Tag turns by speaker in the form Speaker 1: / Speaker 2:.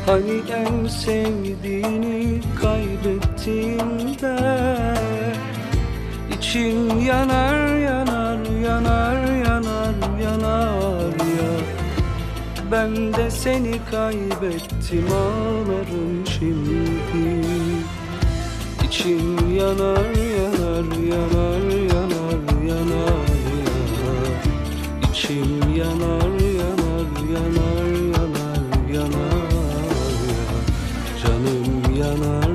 Speaker 1: Hani en sevdiğini kaybettiğinde İçin yanar yanar yanar yanar yanar ya. Ben de seni kaybettim, ağlarım şimdi. İçin yanar yanar yanar yanar yanar ya. İçim yanar yanar yanar yanar yanar ya. Canım yanar.